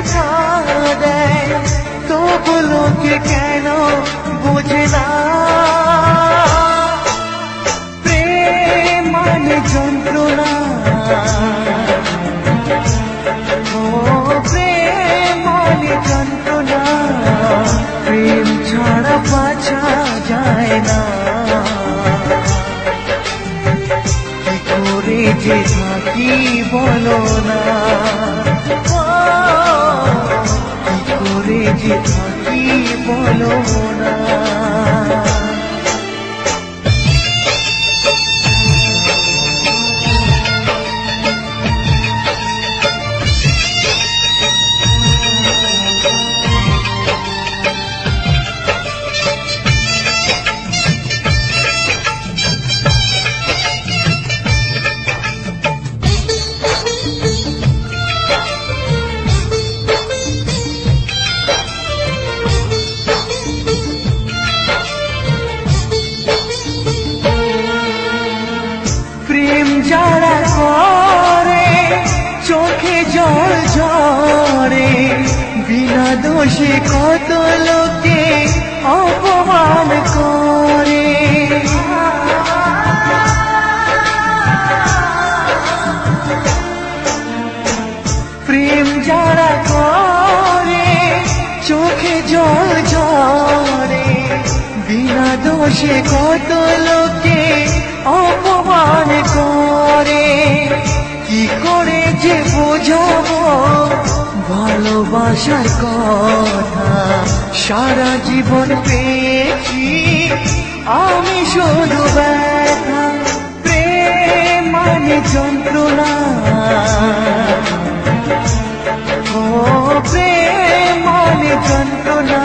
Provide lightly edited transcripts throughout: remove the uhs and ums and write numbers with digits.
দেখা দেয়, তবু লোকে কেন বোঝে না প্রেম মানে যন্ত্রণা। ও প্রেম মানে যন্ত্রণা, প্রেম ছাড়া বাঁচা যায় না। কি করে যে থাকি বলো না, কি করে যে থাকি বলো না। প্রেম যারা করে চোখে জল ঝরে, বিনা দোষে কত লোকে অপমান করে। প্রেম যারা করে চোখে জল ঝরে, বিনা দোষে কত লোকে অপমান করে। কি করে যে বোঝাবো ভালোবাসার কথা, সারা জীবন পেয়েছি আমি শুধু ব্যথা। প্রেম মানে যন্ত্রণা, ও প্রেম মানে যন্ত্রণা,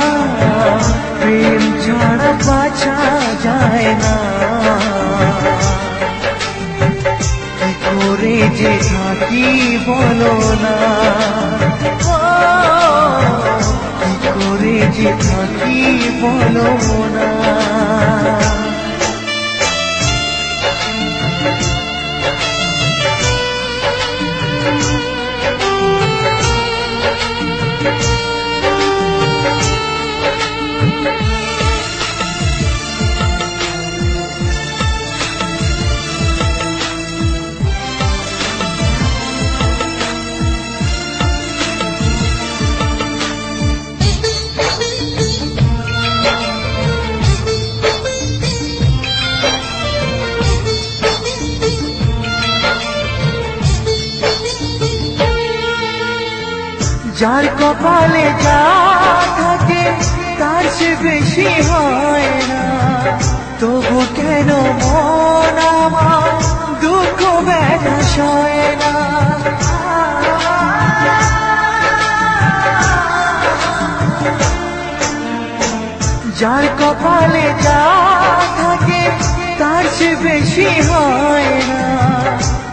প্রেম ছাড়া বাঁচা যায় না। কি করে যে থাকি বলো না, কি করে যে থাকি বলো না। যার কপালে যা থাকে তার সে বেশি হয় না, তবু কেন মন আমার দুঃখ ব্যথা সয় না। যার কপালে যা থাকে তার সে বেশি হয় না,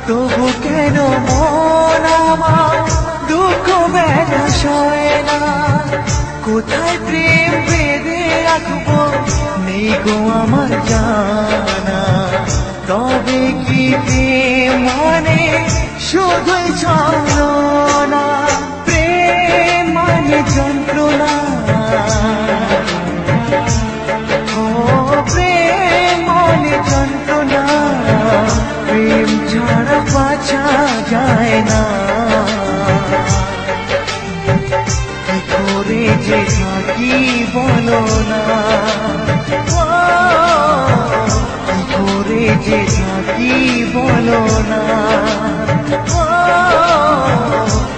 তবু কেন মন আমার দুঃখ ব্যথা সয় না। কোথায় প্রেম বেঁধে রাখবো নেই গো আমার জানা, তবে কি প্রেম মানে শুধুই ছলনা। প্রেম মানে যন্ত্রণা, ও প্রেম মানে যন্ত্রণা, প্রেম ছাড়া বাঁচা যায় না। কি করে যে থাকি বলো না, কি করে যে থাকি বলো না,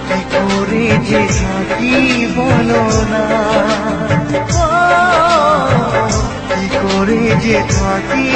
কি করে যে থাকি বলো না, কি করে যে থাকি